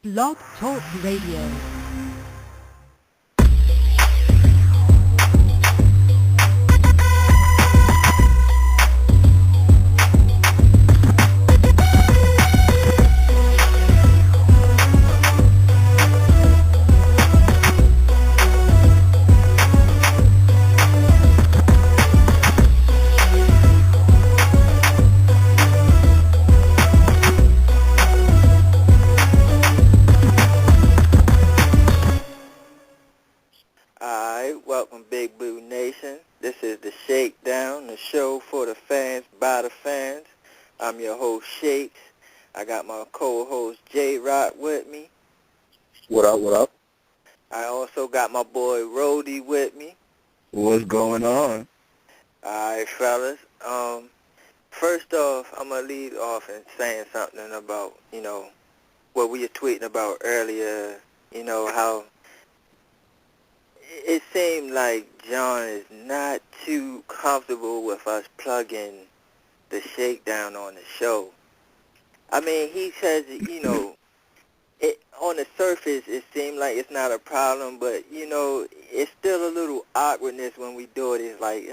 Blog Talk Radio. Welcome, Big Blue Nation. This is the Shakedown, the show for the fans, by the fans. I'm your host, Shakes. I got my co-host, JROC, with me. What up, what up? I also got my boy, Roldy, with me. What's going on? All right, fellas. First off, I'm going to lead off and saying something about, what we were tweeting about earlier, how it seemed like John is not too comfortable with us plugging the Shakedown on the show. I mean, he says, on the surface it seemed like it's not a problem, but, it's still a little awkwardness when we do it. It's like,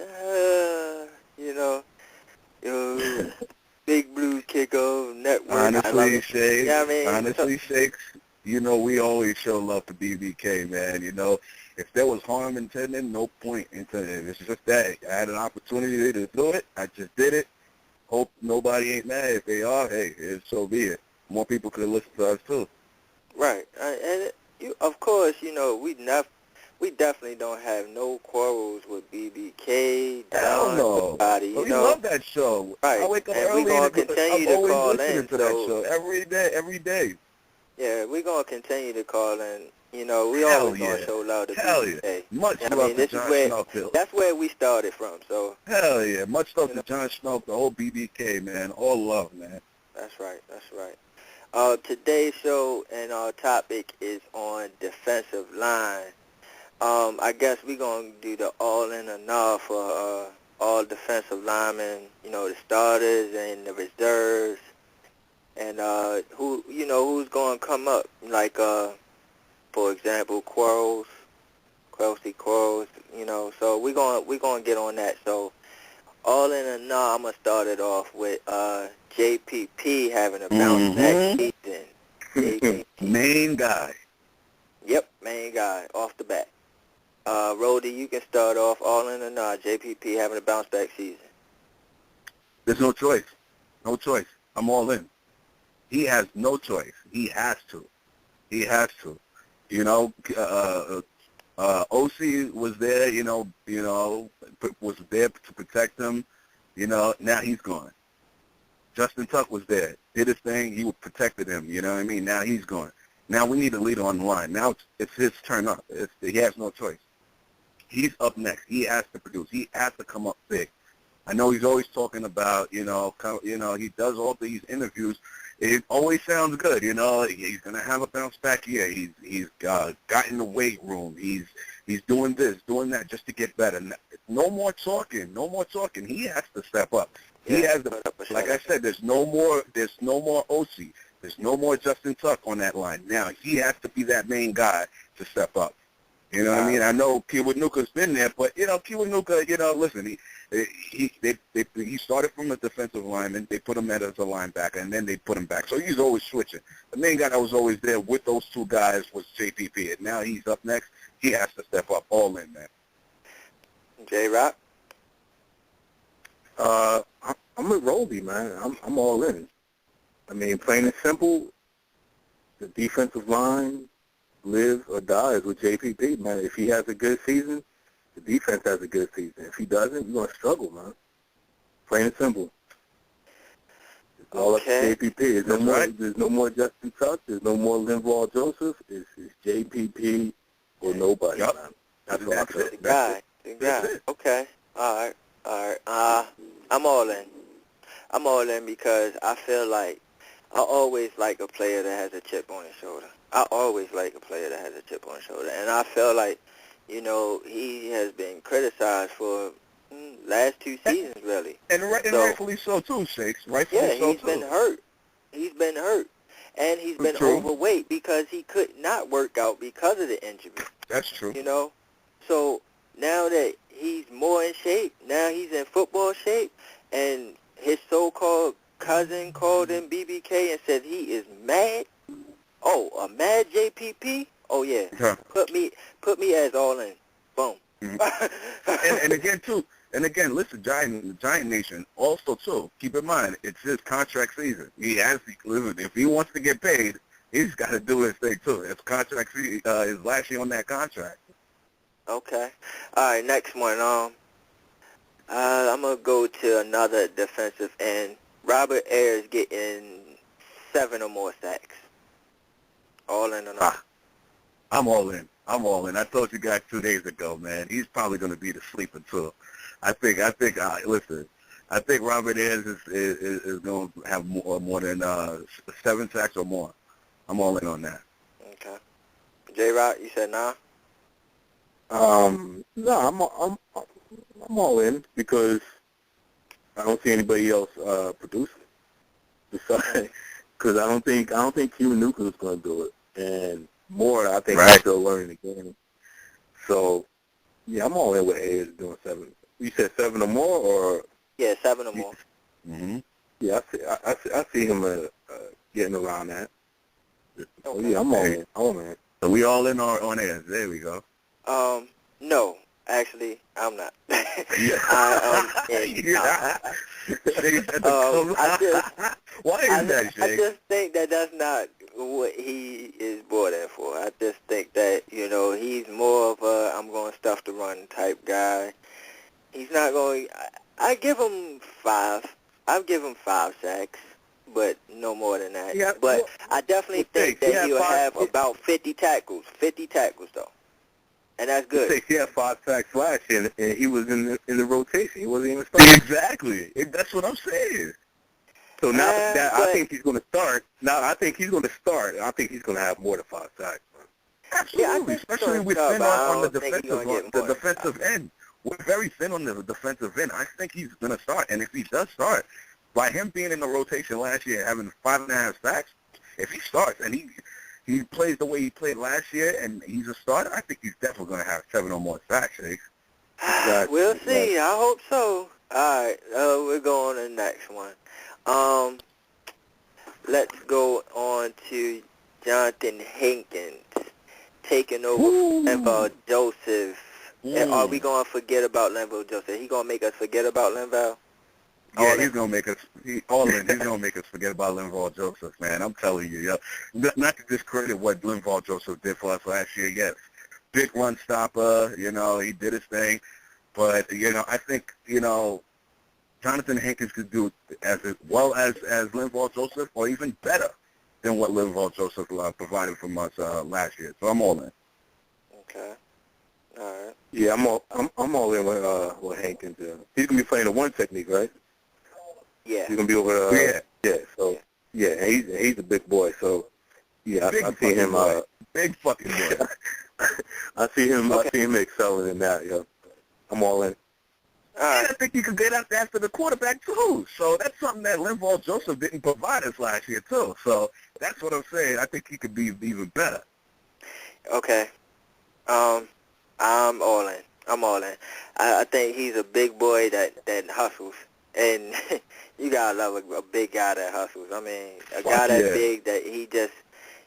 Big Blue Kickoff Network. Honestly, Shakes, yeah, I mean, Shakes, we always show love to BBK, man, If there was harm intended, no point intended. It's just that I had an opportunity to do it. I just did it. Hope nobody ain't mad. If they are, hey, so be it. More people could listen to us too. Right, and of course, we definitely don't have no quarrels with BBK. Hell no. We love that show. Right, I wake up and early. We're gonna continue to call in to that show every day. Yeah, we're gonna continue to call in. We Hell always gonna show love to Hell BBK. Yeah. Much love to John Schnuck. That's where we started from. So. Hell yeah. Much love to John Schnuck, the whole BBK, man. All love, man. That's right. Today's show and our topic is on defensive line. I guess we're going to do the all-in or not for all defensive linemen, the starters and the reserves, and who's going to come up, like, for example, Kelsey Quarles, so we're going to get on that. So all in or not, I'm going to start it off with JPP having a bounce back season. JPP. Main guy. Yep, main guy, off the bat. Roldy, you can start off all in or not. JPP having a bounce back season. There's no choice. No choice. I'm all in. He has no choice. He has to. OC was there, was there to protect him. Now he's gone. Justin Tuck was there, did his thing. He protected him. You know what I mean? Now he's gone. Now we need a leader on the line. Now it's his turn up. He has no choice. He's up next. He has to produce. He has to come up big. I know he's always talking about, he does all these interviews. It always sounds good, He's gonna have a bounce back year. He's got in the weight room. He's doing this, doing that, just to get better. No more talking. He has to step up. He has to. Like I said, there's no more OC. There's no more Justin Tuck on that line. Now he has to be that main guy to step up. You know what I mean? I know Kiwanuka's been there, but Kiwanuka, listen, he started from a defensive lineman. They put him as a linebacker, and then they put him back. So he's always switching. The main guy that was always there with those two guys was JPP, and now he's up next. He has to step up, all in, man. JROC? I'm with Roldy, man. I'm all in. I mean, plain and simple, the defensive line lives or dies with JPP, man. If he has a good season, the defense has a good season. If he doesn't, you're going to struggle, man. Plain and simple. It's all up to JPP. There's no more Justin Tuck. There's no more Linval Joseph. It's JPP or nobody, man. That's what I feel. The guy. Okay. All right. I'm all in because I feel like I always like a player that has a chip on his shoulder. And I feel like, he has been criticized for last two seasons, really. And rightfully so, too, Shakes. Rightfully so, too. He's been hurt. and he's been True. overweight because he could not work out because of the injury. That's true. You know, so now that he's more in shape, now he's in football shape, and his so-called cousin called him BBK and said he is mad. Oh, a mad JPP? Oh yeah. Huh. Put me as all in. Boom. Mm-hmm. and again too, listen, Giant Nation. Also too, keep in mind it's his contract season. If he wants to get paid, he's got to do his thing too. His contract is last year on that contract. Okay. All right. Next one. I'm gonna go to another defensive end. Robert Ayers getting 7 or more sacks. All in or not? I'm all in. I told you guys 2 days ago, man. He's probably going to be the sleeper too. I think. Listen, I think Robert Ayers is going to have more than 7 sacks or more. I'm all in on that. Okay. JROC, you said nah? No, I'm all in because I don't see anybody else producing besides. Because I don't think Cuban Nuka is going to do it, and Moore, I think, he's still learning the game. So, yeah, I'm all in with Ayers doing 7. You said 7 or more, or? Yeah, 7 or more. Mm-hmm. Yeah, I see him getting around that. So, Okay. yeah, I'm all in. So we all in on Ayers. There we go. No, actually, I'm not. Yeah. Why is that, Shake? I just think that's not what he is brought in for. I just think that, he's more of a I'm going to stuff the run type guy. He's not going I give him 5. I'll give him 5 sacks, but no more than that. Yeah, but I definitely think that he'll have about 50 tackles. 50 tackles, though. And that's good. He had 5 sacks last year, and he was in the rotation. He wasn't even starting. Exactly. That's what I'm saying. So now I think he's going to start. I think he's going to have more than 5 sacks. Absolutely, especially with thin on the defensive end. We're very thin on the defensive end. I think he's going to start, and if he does start, by him being in the rotation last year, having 5.5 sacks, if he starts and he plays the way he played last year, and he's a starter, I think he's definitely going to have 7 or more sacks, Shake. We'll see. I hope so. All right, we're going to the next one. Let's go on to Jonathan Hankins taking over Linval Joseph. Are we going to forget about Linval Joseph? He going to make us forget about Linval? Yeah, he's gonna make us. He's gonna make us forget about Linval Joseph, man. I'm telling you, not to discredit what Linval Joseph did for us last year. Yes, big run stopper. He did his thing, but I think Jonathan Hankins could do as well as Linval Joseph, or even better than what Linval Joseph provided from us last year. So I'm all in. Okay. All right. Yeah, I'm all in with Hankins. He's gonna be playing the 1 technique, right? Yeah. He's gonna be over. So he's a big boy. So yeah, I see him. Big fucking boy. I see him excelling in that. Yeah, I'm all in. And I think he could get after the quarterback too. So that's something that Linval Joseph didn't provide us last year too. So that's what I'm saying. I think he could be even better. Okay. I'm all in. I think he's a big boy that hustles. And you gotta love a big guy that hustles. I mean, a guy that big that he just,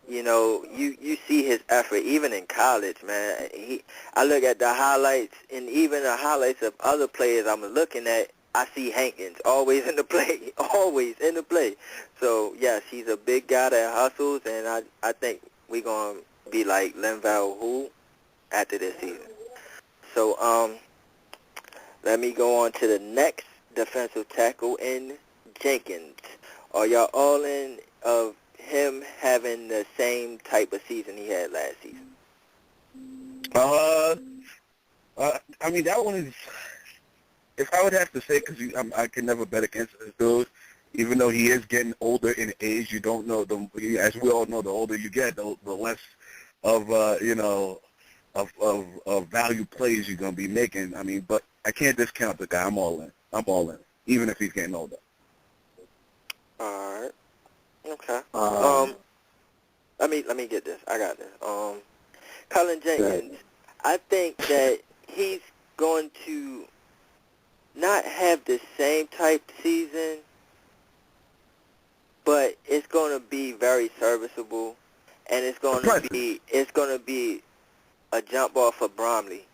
you see his effort even in college, man. I look at the highlights, and even the highlights of other players I'm looking at, I see Hankins always in the play. So yes, he's a big guy that hustles, and I think we're gonna be like Linval after this season. So let me go on to the next defensive tackle in Jenkins. Are y'all all in of him having the same type of season he had last season? I mean, that one is, if I would have to say, because I can never bet against this dude, even though he is getting older in age, you don't know, as we all know, the older you get, the less of, of value plays you're going to be making. I mean, but I can't discount the guy. I'm all in, even if he's getting older. All right. Okay. Let me get this. I got this. Cullen Jenkins, I think that he's going to not have the same type season, but it's going to be very serviceable, and it's going to be a jump off for Bromley.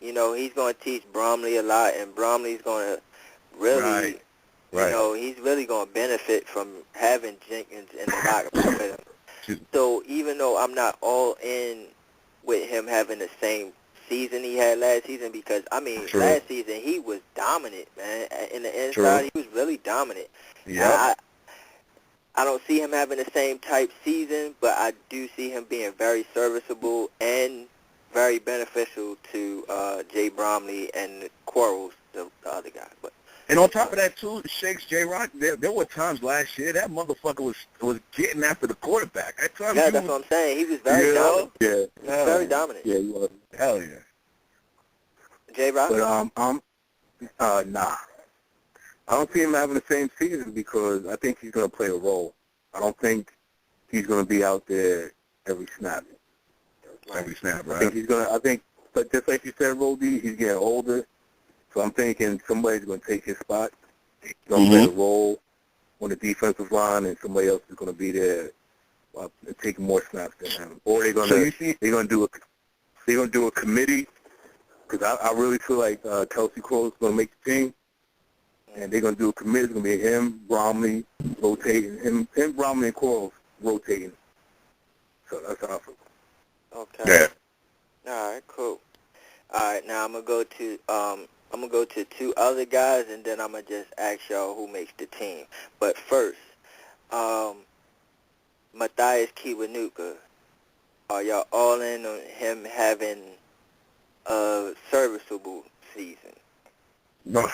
You know, he's going to teach Bromley a lot, and Bromley's going to really, you know, he's really going to benefit from having Jenkins in the locker room with him. So even though I'm not all in with him having the same season he had last season, because, I mean, last season he was dominant, man. In the inside, he was really dominant. Yeah. I don't see him having the same type season, but I do see him being very serviceable and very beneficial to Jay Bromley and Quarles, the other guy. But and on top of that, too, Shakes, JROC, there were times last year that motherfucker was getting after the quarterback. At times that's what I'm saying. He was very dominant. Yeah. He was very dominant. Yeah, he was. Hell yeah. JROC? But, nah. I don't see him having the same season because I think he's going to play a role. I don't think he's going to be out there every snap. Every snap, right? I think he's going to, but just like you said, Roldy, he's getting older. So I'm thinking somebody's going to take his spot. He's going to play a role on the defensive line, and somebody else is going to be there taking more snaps than him. Or they're going to do a committee, because I really feel like Kelsey Crowell's going to make the team. And they're going to do a committee. It's going to be him, Bromley, rotating. Him, Bromley, and Quarles rotating. So that's how I feel. Okay. Yeah. All right, cool. All right, now I'm gonna go to two other guys, and then I'm gonna just ask y'all who makes the team. But first, Matthias Kiwanuka. Are y'all all in on him having a serviceable season? No.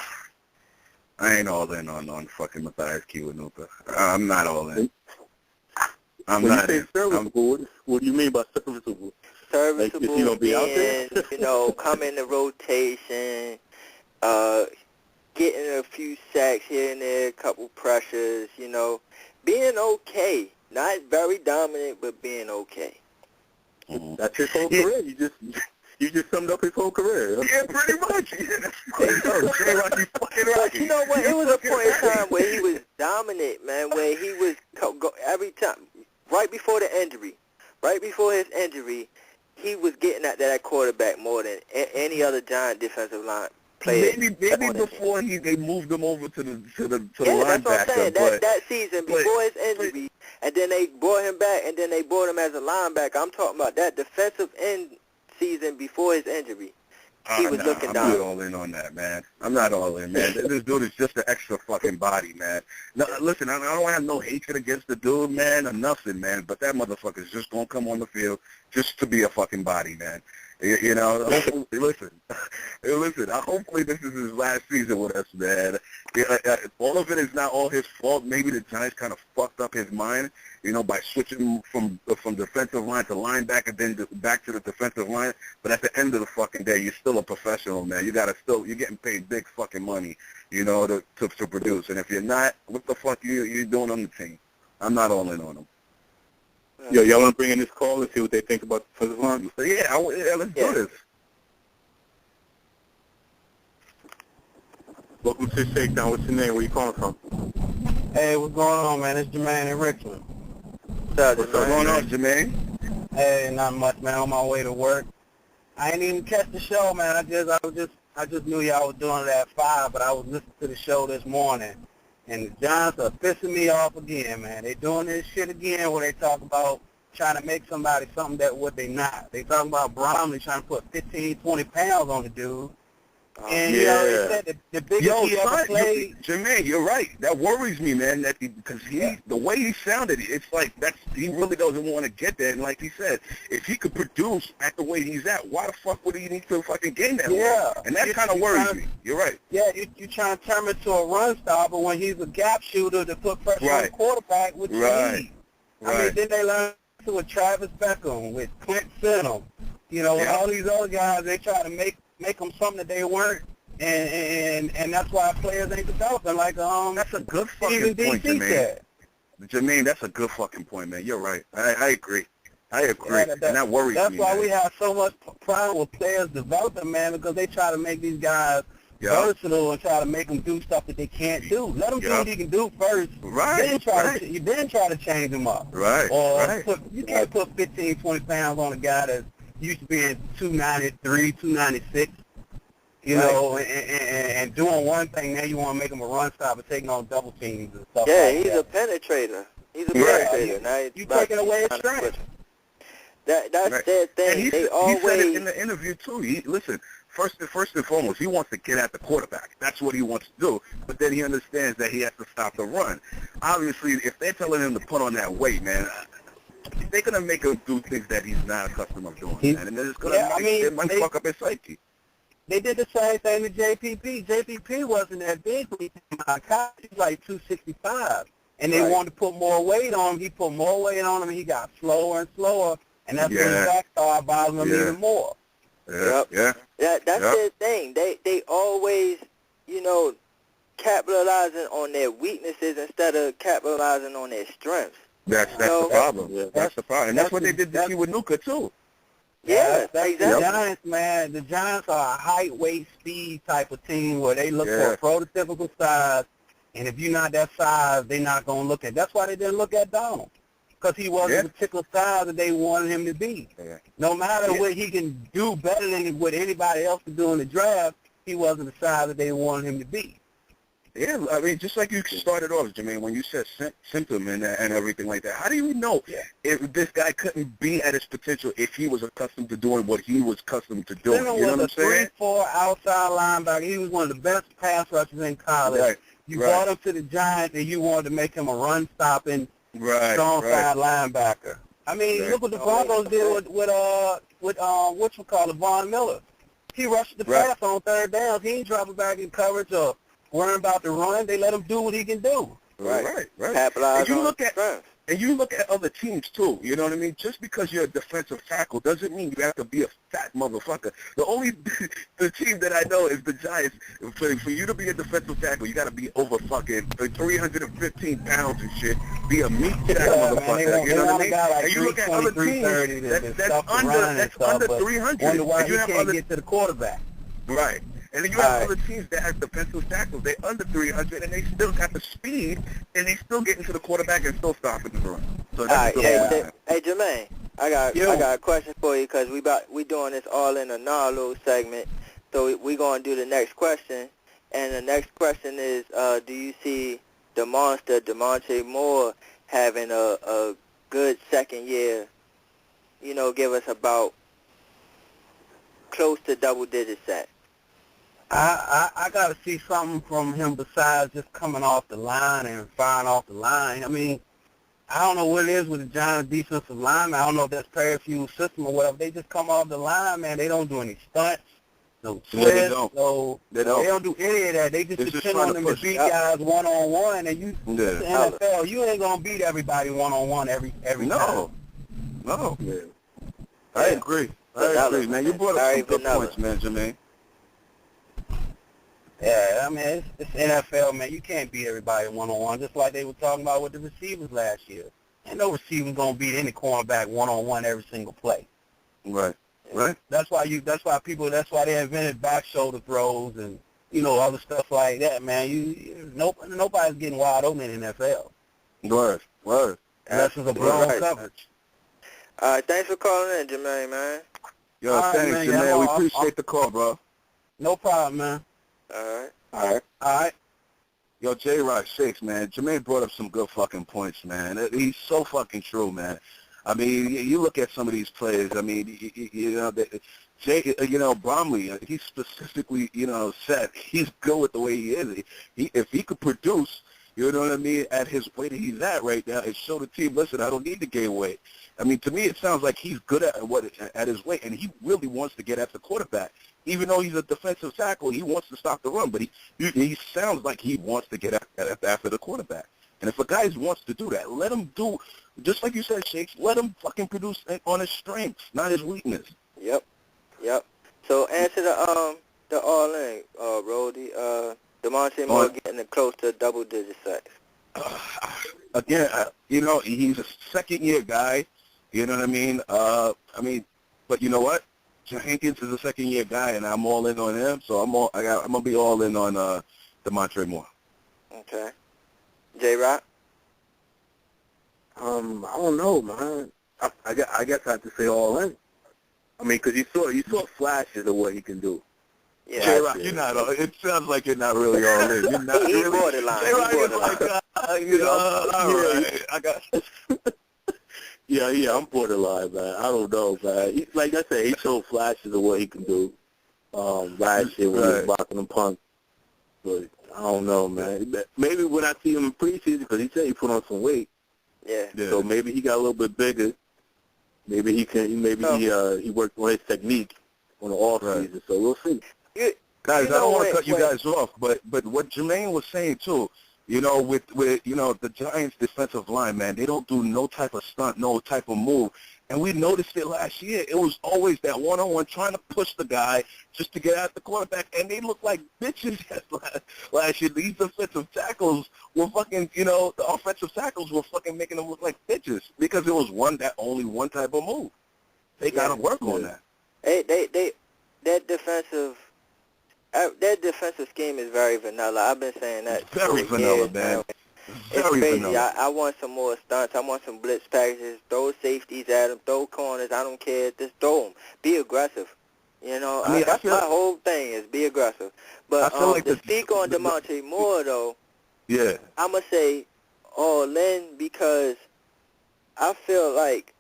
I ain't all in on fucking Matthias Kiwanuka. I'm not all in. When you say serviceable, what do you mean by serviceable? Serviceable, like, is he gonna be out there? You know, come in the rotation, getting a few sacks here and there, a couple pressures, you know, being okay. Not very dominant, but being okay. That's his whole career. You just summed up his whole career. Yeah, pretty much. Yeah, JROC, you fucking right. But you know what? It was a point in time where he was dominant, man, where he was every time, right before his injury, he was getting at that quarterback more than any other Giant defensive line player. Maybe before they moved him over to the linebacker. That's what I'm saying. That season before his injury, and then they brought him back, and then they brought him as a linebacker. I'm talking about that defensive end season before his injury. He was looking down. I'm not all in on that, man. I'm not all in, man. This dude is just an extra fucking body, man. No, listen, I don't have no hatred against the dude, man, or nothing, man, but that motherfucker's just going to come on the field just to be a fucking body, man. You know, hopefully, listen, hopefully this is his last season with us, man. All of it is not all his fault. Maybe the Giants kind of fucked up his mind, you know, by switching from defensive line to linebacker, then back to the defensive line. But at the end of the fucking day, you're still a professional, man. You're getting paid big fucking money, you know, to produce. And if you're not, what the fuck you doing on the team? I'm not all in on him. Yo, y'all want to bring in this call and see what they think about the defensive line? Yeah, let's do this. Welcome to Shakedown. What's your name? Where you calling from? Hey, what's going on, man? It's Jermaine in Richmond. What's going on, Jermaine? Hey, not much, man. On my way to work. I ain't even catch the show, man. I just knew y'all was doing it at 5, but I was listening to the show this morning. And the Giants are pissing me off again, man. They doing this shit again where they talk about trying to make somebody something that what they not. They talking about Bromley trying to put 15, 20 pounds on the dude. And you know, they said the biggest he ever played. Jermaine, you're right. That worries me, man. Because the way he sounded, it's like he really doesn't want to get there. And like he said, if he could produce at the way he's at, why the fuck would he need to fucking gain that? Yeah, and that kind of worries me. You're right. Yeah, you trying to turn him into a run stopper when he's a gap shooter to put pressure on the quarterback, which he needs. I mean, then they learned with Travis Beckham, with Clint Sinham, you know, with all these other guys, they try to make them something that they weren't, and that's why players ain't developing like that's a good fucking point, Jermaine. Jermaine, that's a good fucking point, man. You're right. I agree. I agree, and that worries That's me. why man. we have so much problem with players developing, man, because they try to make these guys versatile and try to make them do stuff that they can't do. Let them do what he can do first. Right. Then try to change him up. Right. Or you can't put 15, 20 pounds on a guy that's used to being 293, 296. You know, and doing one thing, now you want to make him a run stopper, taking on double teams and stuff like that. Yeah, he's a penetrator. He's a penetrator. Now you taking away his strength. That's their thing. And he said it in the interview, too. Listen, first and foremost, he wants to get at the quarterback. That's what he wants to do. But then he understands that he has to stop the run. Obviously, if they're telling him to put on that weight, man, they're going to make him do things that he's not accustomed to doing, man. And it's going to might fuck up his psyche. They did the same thing to JPP. JPP wasn't that big when he came out of college. He was like 265. And they wanted to put more weight on him. He put more weight on him, and he got slower and slower. And that's when his back started bothering him even more. That's their thing. They always, capitalizing on their weaknesses instead of capitalizing on their strengths. That's the problem. Yeah, that's the problem. And that's what they did this year with Nuka, too. Yeah, exactly. The Giants, man, the Giants are a height, weight, speed type of team where they look for a prototypical size, and if you're not that size, they're not going to look at. That's why they didn't look at Donald, because he wasn't the particular size that they wanted him to be. Yeah. No matter what he can do better than what anybody else can do in the draft, he wasn't the size that they wanted him to be. Yeah, I mean, just like you started off, Jermaine, when you said symptom and everything like that, how do you know if this guy couldn't be at his potential if he was accustomed to doing what he was accustomed to doing? You know what I'm saying? 3-4 outside linebacker. He was one of the best pass rushers in college. Right. You brought him to the Giants, and you wanted to make him a run-stopping, strong-side linebacker. I mean, look what the Broncos did with Von Miller. He rushed the pass on third downs. He ain't dropping back in coverage or worrying about the run. They let him do what he can do. Right. Capitalize and you on look at other teams too. You know what I mean? Just because you're a defensive tackle doesn't mean you have to be a fat motherfucker. The team that I know is the Giants. For you to be a defensive tackle, you got to be over fucking 315 pounds and shit. Be a meat sack motherfucker. You know what I mean? And you look at other teams that's under 300. Wonder why you he can't get to the quarterback. Right. And then you have other teams that have defensive tackles. They're under 300, and they still got the speed, and they still get into the quarterback and still stopping the run. So that's hey, Jermaine, I got a question for you because we doing this all in a little segment. So we gonna do the next question, and the next question is, do you see the monster DeMonte Moore having a good second year? Give us about close to double-digit sacks. I got to see something from him besides just coming off the line and firing off the line. I mean, I don't know what it is with the Giants' defensive line. I don't know if that's Parafuel system or whatever. They just come off the line, man. They don't do any stunts, no twists, they don't do any of that. They just depend on them to beat guys one-on-one. And you, the NFL, you ain't going to beat everybody one-on-one every time. No. Yeah. I agree, man. You brought up some good points, man, Jermaine. Yeah, I mean, it's NFL, man. You can't beat everybody one-on-one, just like they were talking about with the receivers last year. Ain't no receiver going to beat any cornerback one-on-one every single play. Right. That's why they invented back shoulder throws and, other stuff like that, man. Nobody's getting wide open in the NFL. Word. Unless it's a blown coverage. All right, thanks for calling in, Jermaine, man. Yo, thanks, man, Jermaine. We appreciate the call, bro. No problem, man. All right. Yo, JROC, Shakes, man. Jermaine brought up some good fucking points, man. He's so fucking true, man. I mean, you look at some of these players. I mean, Bromley, he specifically, said he's good with the way he is. If he could produce, you know what I mean, at his weight that he's at right now, and show the team, listen, I don't need to gain weight. I mean, to me, it sounds like he's good at his weight, and he really wants to get at the quarterback. Even though he's a defensive tackle, he wants to stop the run, but he sounds like he wants to get after the quarterback. And if a guy wants to do that, let him do, just like you said, Shakes, let him fucking produce on his strengths, not his weakness. Yep. So answer the all-in, Roldy. DeMonte Moore getting close to double-digit sacks. Again, he's a second-year guy, You know what I mean, but you know what? Hankins is a second-year guy, and I'm all in on him. So I'm gonna be all in on DeMontre Moore. Okay. JROC? I don't know, man. I guess I have to say all in. I mean, because you saw flashes of what he can do. Yeah. J-Rock, you're not. It sounds like you're not really all in. You're not He's really. borderline. J-Rock He's is borderline. like, all right, I got. Yeah, I'm borderline, man. I don't know, man. Like I said, he showed flashes of what he can do. Last year when he was blocking the punt, but I don't know, man. Maybe when I see him in preseason, because he said he put on some weight. Yeah. So maybe he got a little bit bigger. Maybe he can. Maybe he worked on his technique on the off season. So we'll see. Guys, I don't want to cut you guys off, but what Jermaine was saying too, with the Giants' defensive line, man, they don't do no type of stunt, no type of move. And we noticed it last year. It was always that one-on-one trying to push the guy just to get at the quarterback, and they looked like bitches last year. These defensive tackles were fucking, the offensive tackles were fucking making them look like bitches because it was only one type of move. They got to work on that. That defensive scheme is very vanilla. I've been saying that. Very vanilla, man. It's crazy. I want some more stunts. I want some blitz packages. Throw safeties at them. Throw corners. I don't care. Just throw them. Be aggressive. That's my whole thing is be aggressive. But to speak on DeMontre Moore, though, yeah, I'm going to say all in because I feel like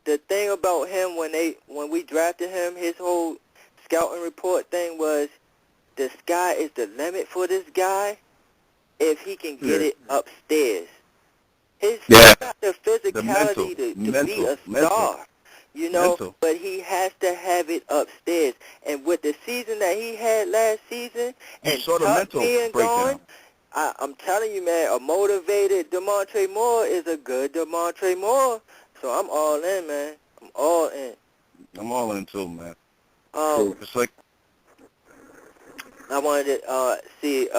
the thing about him when we drafted him, his whole scouting report thing was the sky is the limit for this guy if he can get it upstairs. He's got the physicality to be a star, but he has to have it upstairs. And with the season that he had last season and Tuck being gone, I'm telling you, man, a motivated DeMontre Moore is a good DeMontre Moore. So I'm all in, man. I'm all in. I'm all in too, man. It's like I wanted to see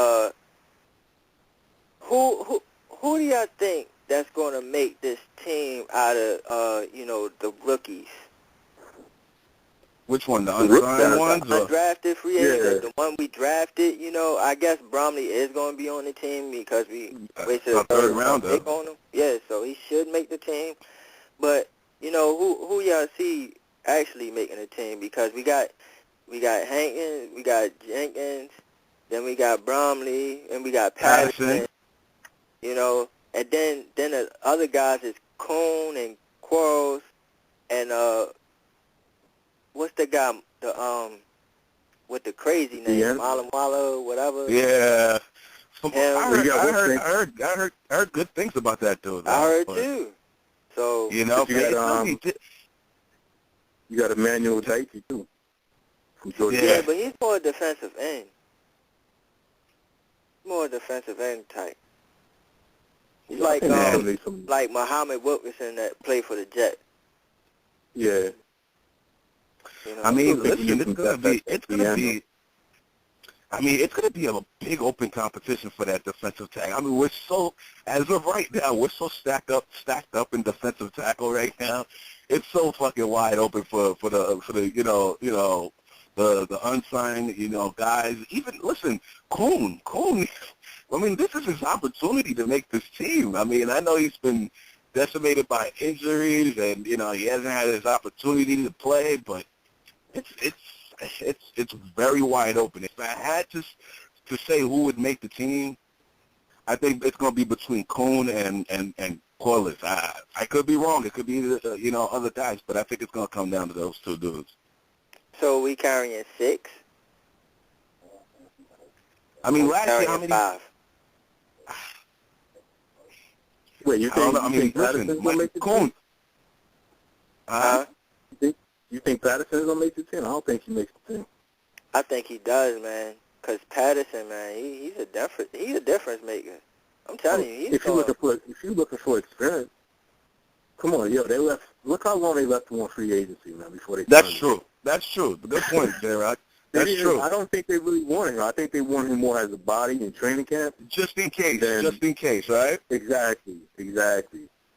who do y'all think that's going to make this team out of the rookies? Which one, the unsigned ones? The undrafted free agents, the one we drafted. I guess Bromley is going to be on the team because we wasted a third round pick on him. Yeah, so he should make the team. But who y'all see actually making the team? Because we got Hankins, we got Jenkins, then we got Bromley, and we got Patterson. And then the other guys is Kuhn and Quarles, and what's the guy with the crazy name, Malamwala or whatever? Yeah, I heard good things about that dude. I heard too. So you got Emmanuel Dikey too. Yeah, but he's more defensive end. More defensive end type. He's like Muhammad Wilkerson that played for the Jets. Yeah. I mean, listen, it's gonna be a big open competition for that defensive tackle. I mean, as of right now, we're so stacked up in defensive tackle right now. It's so fucking wide open for the the unsigned, guys. Even, listen, Kuhn, I mean, this is his opportunity to make this team. I mean, I know he's been decimated by injuries and, he hasn't had his opportunity to play, but it's very wide open. If I had to say who would make the team, I think it's going to be between Kuhn and Corliss. I could be wrong. It could be, other guys, but I think it's going to come down to those two dudes. So we carrying 6? I mean, last year, how many? 5. Wait, you think Patterson's going to make the team? You think Patterson's going to make the team? I don't think he makes the team. I think he does, man. Because Patterson, man, he's a difference maker. I'm telling you, if you're looking for experience, come on, look how long they left him on free agency, man, before they. That's true. That's true. Good point, J-Rock. That's true. I don't think they really want him. I think they want him more as a body in training camp. Just in case, right? Exactly.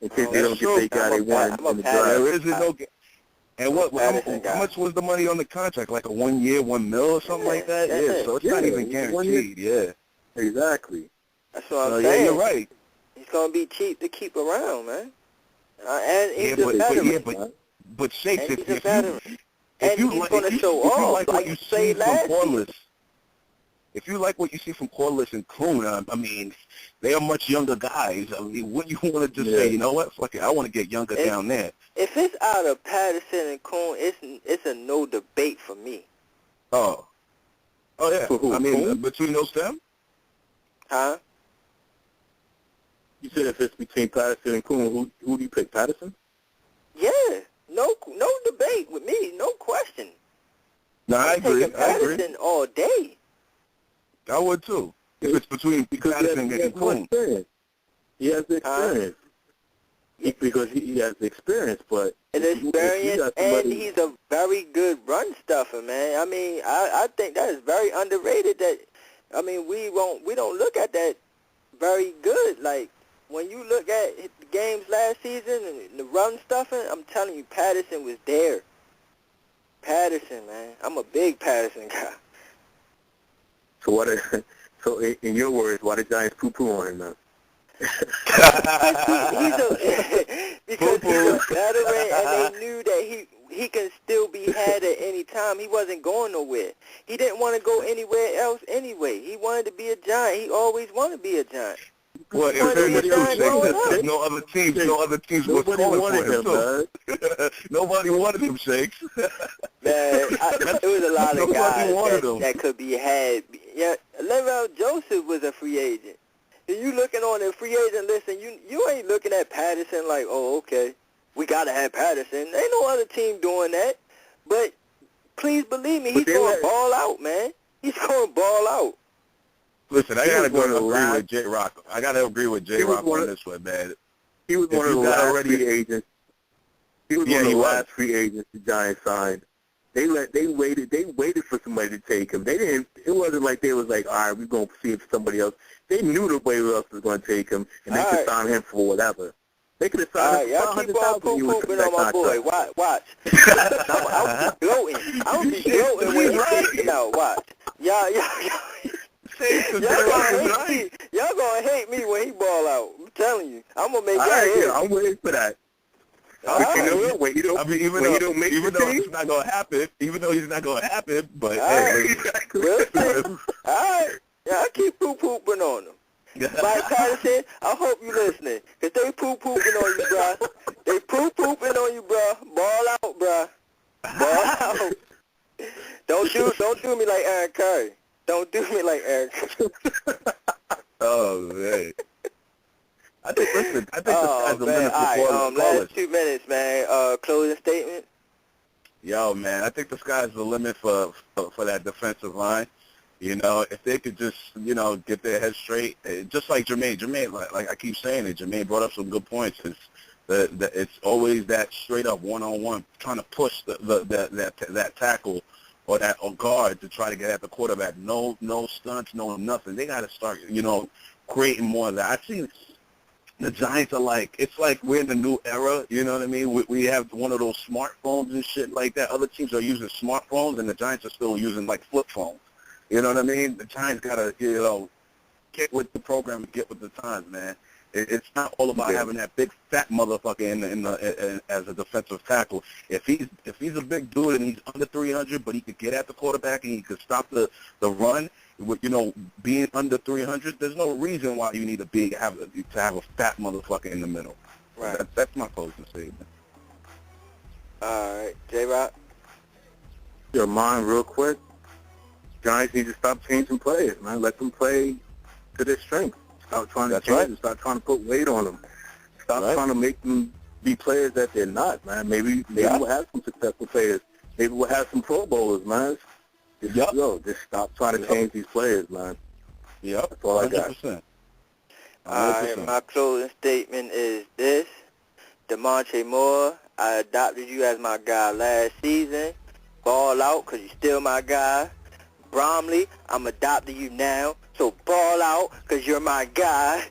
in case they don't true. get their guy they want in the draft. There isn't no. And Patterson how much was the money on the contract? Like a 1 year, $1 million or something like that? Yeah, so it's not even guaranteed. Yeah. Exactly. That's what I'm So, saying. yeah, you're right. He's going to be cheap to keep around, man. And he's a veteran. But Shakes, And if he's a veteran. And you he's like, going to show if you off, like like what you you see say from last year. Corliss, if you like what you see from Corliss and Kuhn, I mean, they are much younger guys. I mean, wouldn't you want to just say, you know what, fuck it, I want to get younger down there? If it's out of Patterson and Kuhn, it's a no debate for me. Oh yeah. For who, I mean, Kuhn? between those them? Huh? You said if it's between Patterson and Kuhn, who do you pick, Patterson? Yeah. No debate with me. No question. No, I I'm agree. taking Patterson all day. I would too. If it's between Patterson and Kuhn. He has the experience. Because he has the experience, but And experience, and he's a very good run stuffer, man. I mean, I think that is very underrated. That, I mean, we don't look at that very good. Like, when you look at the games last season and the run stuffing, I'm telling you, Patterson was there. Patterson, man. I'm a big Patterson guy. So in your words, why the Giants poo-poo on him now? Because he's a veteran, and they knew that he can still be had at any time. He wasn't going nowhere. He didn't want to go anywhere else anyway. He wanted to be a Giant. He always wanted to be a Giant. Well, if there's no other teams was calling for him, too. Nobody wanted him, Shakes. Man, it was a lot of guys that could be had. Yeah, Level Joseph was a free agent. And you looking on the free agent list, and you ain't looking at Patterson like, oh, okay, we got to have Patterson. Ain't no other team doing that. But please believe me, he's going to ball out, man. He's going to ball out. Listen, I gotta agree with JROC. I gotta agree with JROC on this one, man. He was one of the last free agents. He was one of the last free agents the Giants signed. They waited for somebody to take him. They didn't. It wasn't like they was like, all right, we're gonna see if somebody else. They knew nobody else was gonna take him, and they could sign him for whatever. They could have signed him for $100,000. Y'all keep on pooping on my boy. Watch. I'll be gloating. I'll be gloating when he takes it out. Watch. Y'all gonna hate me when he ball out. I'm telling you. I'm gonna make that hit. I'm waiting for that. Even though it's not gonna happen, but hey, all right. Yeah, I keep pooping on him. Mike Patterson, I hope you listening, cause they pooping on you, bruh. They pooping on you, bruh. Ball out, bruh. Ball out. Don't do me like Aaron Curry. Don't do me like Aaron Curry. Oh man. I think the sky's the limit for Corliss. Last 2 minutes, man. Closing statement. Yo, man, I think the sky's the limit for that defensive line. You know, if they could just, you know, get their head straight, just like Jermaine, like I keep saying it, Jermaine brought up some good points. It's always that straight up one-on-one trying to push that tackle or that guard to try to get at the quarterback. No stunts, no nothing. They got to start, you know, creating more of that. I've seen the Giants are like, it's like we're in the new era, you know what I mean? We have one of those smartphones and shit like that. Other teams are using smartphones, and the Giants are still using, like, flip phones. You know what I mean? The Giants got to, you know, get with the program and get with the times, man. It's not all about having that big fat motherfucker in as a defensive tackle. If he's a big dude and he's under 300, but he could get at the quarterback and he could stop the run, you know, being under 300, there's no reason why you need to have a fat motherfucker in the middle. Right. That's my closing statement. All right, JROC. Your mind, real quick. Giants need to stop changing players, man. Let them play to their strength. Stop trying to change them. Stop trying to put weight on them. Stop trying to make them be players that they're not, man. Maybe we'll have some successful players. Maybe we'll have some Pro Bowlers, man. Just stop trying to change these players, man. Yep. That's all I got. 100%. All right, my closing statement is this. DeMontre Moore, I adopted you as my guy last season. Ball out because you're still my guy. Bromley, I'm adopting you now. So ball out because you're my guy.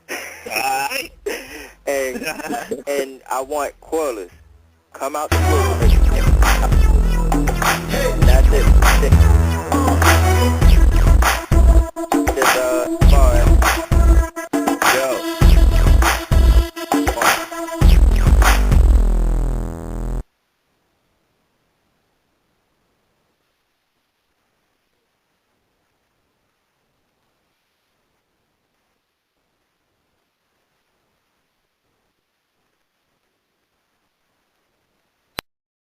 All right. And and I want Quarters. Come out the woods.